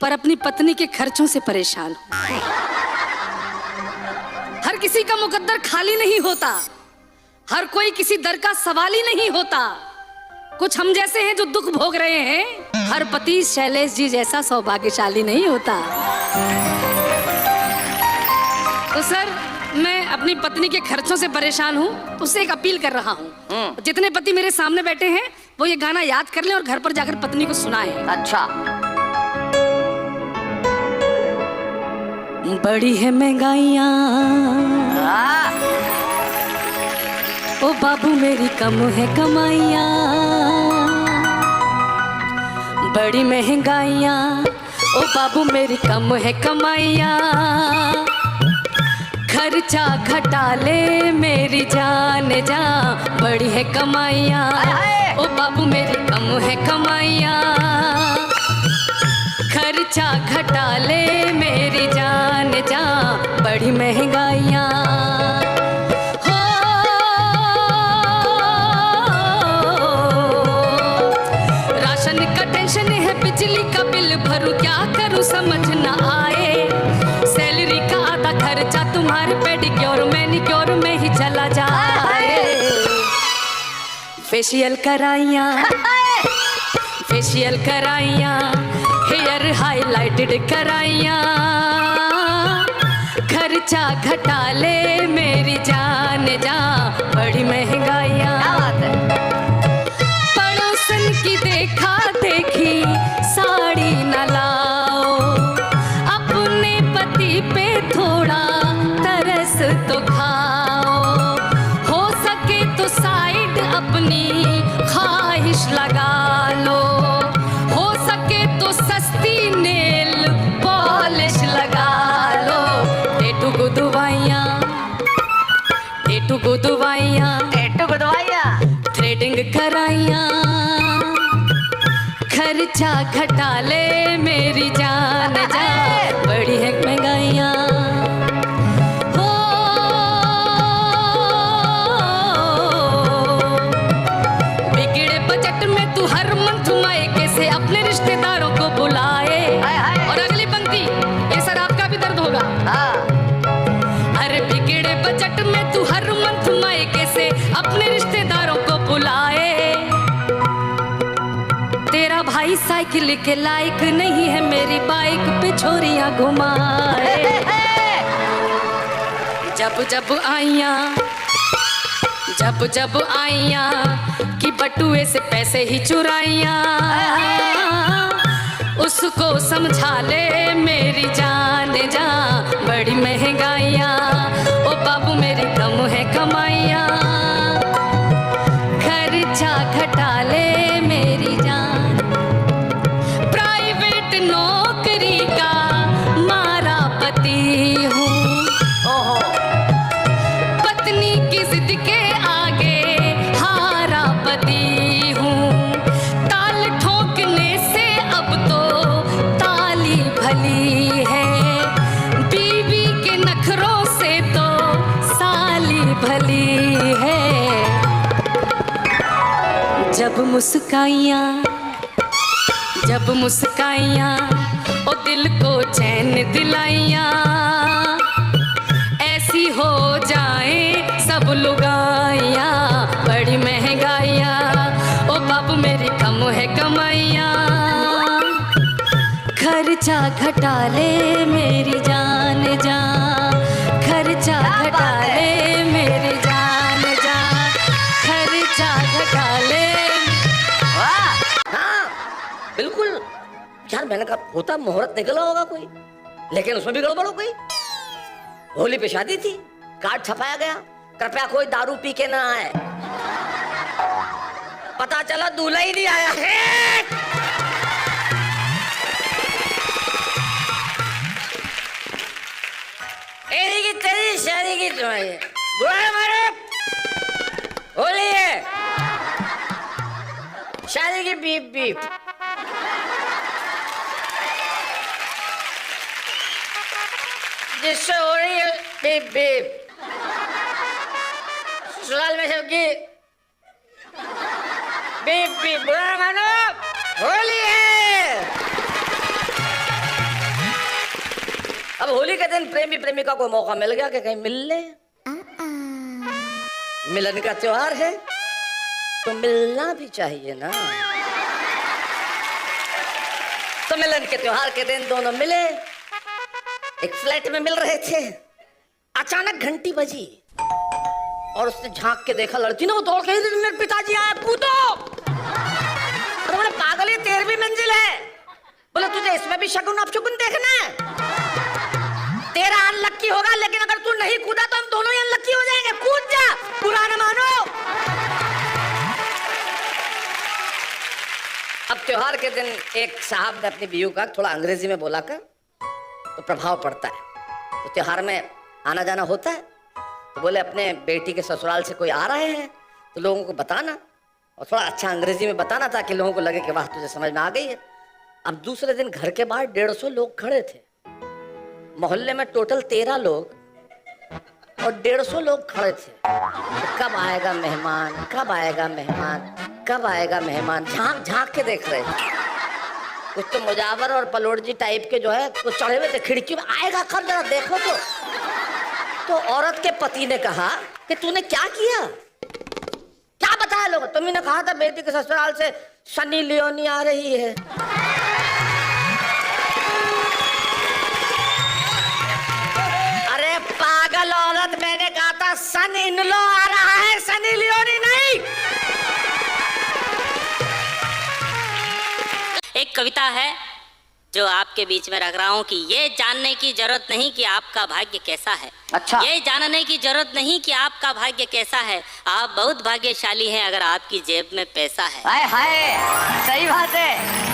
पर अपनी पत्नी के खर्चों से परेशान हूं। हर किसी का मुकद्दर खाली नहीं होता, हर कोई किसी दर का सवाल ही नहीं होता। कुछ हम जैसे हैं जो दुख भोग रहे हैं, हर पति शैलेश जी जैसा सौभाग्यशाली नहीं होता। तो सर, मैं अपनी पत्नी के खर्चों से परेशान हूँ, उससे एक अपील कर रहा हूँ। जितने पति मेरे सामने बैठे हैं वो ये गाना याद कर लें और घर पर जाकर पत्नी को सुनाएं। अच्छा। बड़ी है महंगाइयाँ ओ बाबू मेरी कम है कमाइयाँ, बड़ी महंगाइयाँ ओ बाबू मेरी कम है कमाइयाँ, खर्चा घटा ले मेरी जान जा, बड़ी है कमाइयाँ ओ बाबू मेरी कम है कमाइयाँ, खर्चा घटा ले मेरी जान जा, बड़ी महंगाइयाँ। हो राशन का टेंशन है, बिजली का बिल भरूं क्या करूं समझ न आए, सैलरी का आधा खर्चा तुम्हारे पेडिक्योर मैनिक्योर में ही चला जाए, फेशियल कराइयाँ फेशियल कराइयाँ, हेयर हाइलाइटेड कराइयाँ, खर्चा घटा ले मेरी जान जा, बड़ी महंगाइयाँ। पड़ोसन की देखा देखी साड़ी न लाओ, अपने पति पे थोड़ा तरस तो खाओ, हो सके तो साइड अपनी ख्वाहिश लगा लो, हो सके तो सस्ती नेल पॉलिश लगा लो, टेटू गुदवाइयाँ थ्रेडिंग कराइयाँ, खर्चा घटा ले मेरी जान जा, बड़ी है महंगाइयाँ। हो बिगड़े बजट में तू हर मंथ मायके से अपने रिश्तेदारों को बुलाए, और अगली पंक्ति ये सर आपका भी दर्द होगा। अरे बिगड़े बजट में तू हर मंथ मायके से अपने रिश्तेदारों को बुलाए, तेरा भाई साइकिल के लायक नहीं है मेरी बाइक पे छोरियां घुमाए, जब जब आइयां कि बटुए से पैसे ही चुराइयां, उसको समझा ले मेरी जान जा, बड़ी महंगाइयाँ ओ बाबू मेरी कम है कमाइयाँ, खर्चा घटा ले मेरी जान। प्राइवेट नौकरी का मारा पति हूँ, पत्नी की जिद के आगे हारा पति हूँ, ताल ठोकने से अब तो ताली भली है, बीवी के नखरों से तो साली भली है, जब मुस्काइयाँ ओ दिल को चैन दिलाइयाँ, ऐसी हो जाए सब लुगाइयाँ, बड़ी महंगाइयाँ ओ बाबू मेरी कम है कमाइयाँ, खर्चा घटा ले मेरी जान जा, खर्चा घटा ले मेरी जान जा, खर्चा घटा ले। बिल्कुल यार, मैंने कहा होता मुहूर्त निकला होगा कोई, लेकिन उसमें भी गड़बड़ हो गई। होली पे शादी थी, कार्ड छपाया गया, कृपया कोई दारू पी के ना आए, पता चला दूल्हा ही नहीं आया है। तेरी शादी की बुरा मारे, होली है, शादी की बीप बीप, जिससे हो रही है बीप बीप, ससुराल में सबकी बीप बीप, बुरा मानो, होली है। होली के दिन प्रेमी प्रेमिका को मौका मिल गया कि कहीं मिल ले। मिलन का त्योहार है तो मिलना भी चाहिए ना। तो मिलन के त्योहार के दिन दोनों मिले, एक फ्लैट में मिल रहे थे। अचानक घंटी बजी और उसने झांक के देखा, लड़की ने वो दौड़ के मेरे पिताजी आए, कूदो। अरे बोले पागल, ये 13वीं मंजिल है। बोले तुझे इसमें भी शगुन अपशगुन देखना है? तेरा अनलक्की होगा, लेकिन अगर तू नहीं कूदा तो हम दोनों ही अनलक्की हो जाएंगे। कूद जा, बुरा न मानो। अब त्योहार के दिन एक साहब ने अपनी बीवी का थोड़ा अंग्रेजी में बोला कर तो प्रभाव पड़ता है। तो त्योहार में आना जाना होता है, तो बोले अपने बेटी के ससुराल से कोई आ रहे हैं तो लोगों को बताना, और थोड़ा अच्छा अंग्रेजी में बताना ताकि लोगों को लगे कि वाह तुझे समझ में आ गई है। अब दूसरे दिन घर के बाहर 150 लोग खड़े थे। मोहल्ले में टोटल 13 लोग और 150 लोग खड़े थे। तो कब आएगा मेहमान, कब आएगा मेहमान, कब आएगा मेहमान, झांक झांक के देख रहे थे। कुछ तो मुजावर और पलोड़ जी टाइप के जो है कुछ चढ़े हुए थे खिड़की में, आएगा कब, जरा देखो तो औरत के पति ने कहा कि तूने क्या किया, क्या बताया लोगों? तुमने कहा था बेटी के ससुराल से सनी लियोनी आ रही है। अरे पागल औरत, मैंने कहा था सन इन-लॉ आ रहा है, सनी लियोनी नहीं। एक कविता है जो आपके बीच में रख रहा हूँ कि ये जानने की जरूरत नहीं कि आपका भाग्य कैसा है। अच्छा। ये जानने की जरूरत नहीं कि आपका भाग्य कैसा है, आप बहुत भाग्यशाली हैं अगर आपकी जेब में पैसा है। हाय हाय, सही बात है।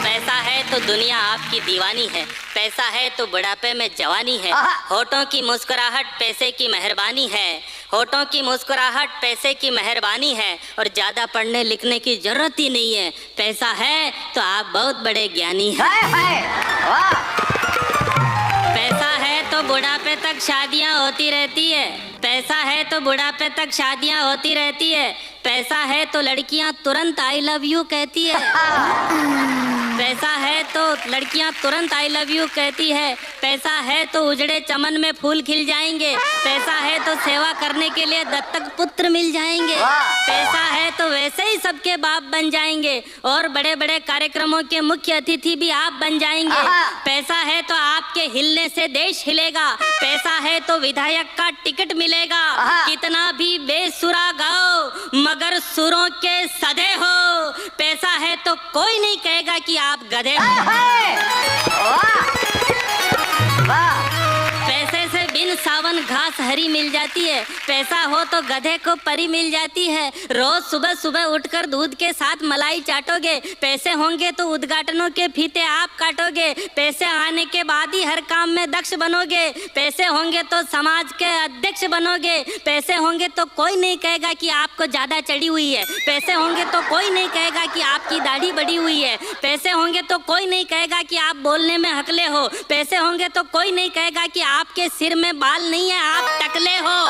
पैसा है तो दुनिया आपकी दीवानी है, पैसा है तो बुढ़ापे में जवानी है। होठों की मुस्कुराहट पैसे की मेहरबानी है, होठों की मुस्कुराहट पैसे की मेहरबानी है, और ज्यादा पढ़ने लिखने की जरूरत ही नहीं है। पैसा है तो आप बहुत बड़े ज्ञानी हैं। पैसा है तो बुढ़ापे तक शादियां होती रहती है, पैसा है तो बुढ़ापे तक शादियां होती रहती है, पैसा है तो लड़कियां तुरंत आई लव यू कहती है। पैसा है तो लड़कियां तुरंत आई लव यू कहती है, पैसा है तो उजड़े चमन में फूल खिल जाएंगे, पैसा है तो सेवा करने के लिए दत्तक पुत्र मिल जाएंगे, पैसा है तो वैसे ही सबके बाप बन जाएंगे और बड़े बड़े कार्यक्रमों के मुख्य अतिथि भी आप बन जाएंगे। पैसा है तो आपके हिलने से देश हिलेगा, पैसा है तो विधायक का टिकट मिलेगा। कितना भी बेसुरा गाओ मगर सुरों के सधे हो, पैसा है तो कोई नहीं कहेगा कि आप गधे हो। पैसे से बिन सावन घास हरी मिल जाती है, पैसा हो तो गधे को परी मिल जाती है। रोज सुबह सुबह उठकर दूध के साथ मलाई चाटोगे, पैसे होंगे तो उद्घाटनों के फीते आप काटोगे, पैसे आने के बाद ही हर काम में दक्ष बनोगे, पैसे होंगे तो समाज के अध्यक्ष बनोगे, पैसे होंगे तो कोई नहीं कहेगा कि आपको ज्यादा चढ़ी हुई है, पैसे होंगे तो कोई नहीं कहेगा कि आपकी दाढ़ी बढ़ी हुई है, पैसे होंगे तो कोई नहीं कहेगा कि आप बोलने में हकले हो, पैसे होंगे तो कोई नहीं कहेगा कि आपके सिर में बाल नहीं है, आप टकले हो।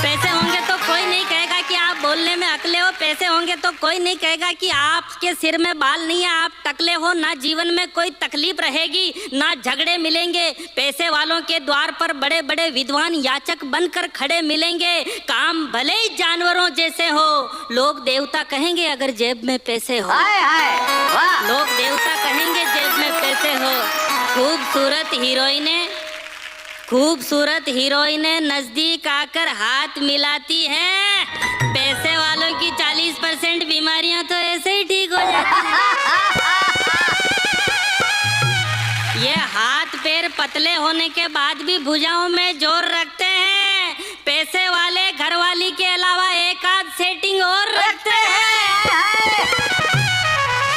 पैसे होंगे तो कोई नहीं कहेगा कि आप बोलने में अकले हो, पैसे होंगे तो कोई नहीं कहेगा कि आपके सिर में बाल नहीं है, आप टकले हो। ना जीवन में कोई तकलीफ रहेगी, ना झगड़े मिलेंगे, पैसे वालों के द्वार पर बड़े बड़े विद्वान याचक बनकर खड़े मिलेंगे। काम भले ही जानवरों जैसे हो, लोग देवता कहेंगे अगर जेब में पैसे हो। लोग देवता कहेंगे जेब में पैसे हो। खूबसूरत हीरोइनें नजदीक आकर हाथ मिलाती हैं, पैसे वालों की 40% बीमारियां तो ऐसे ही ठीक हो जाती हैं। ये हाथ पैर पतले होने के बाद भी भुजाओं में जोर रखते हैं, पैसे वाले घरवाली के अलावा एक आध सेटिंग और रखते हैं।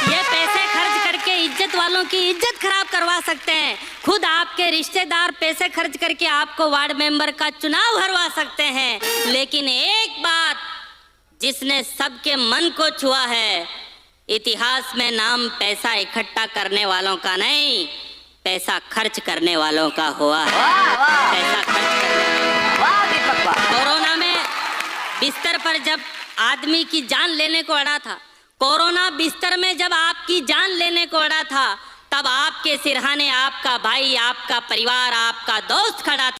ये पैसे खर्च करके इज्जत वालों की इज्जत खराब करवा सकते हैं। खुद आपके रिश्तेदार पैसे खर्च करके आपको वार्ड मेंबर का चुनाव हरवा सकते हैं, लेकिन एक बात जिसने सबके मन को छुआ है, इतिहास में नाम पैसा इकट्ठा करने वालों का नहीं, पैसा खर्च करने वालों का हुआ है। पैसा खर्च करने कोरोना में बिस्तर पर जब आदमी की जान लेने को अड़ा था, कोरोना बिस्तर में जब आपकी जान लेने को अड़ा था, तब आपके सिरहाने आपका भाई, आपका परिवार, आपका दोस्त खड़ा था।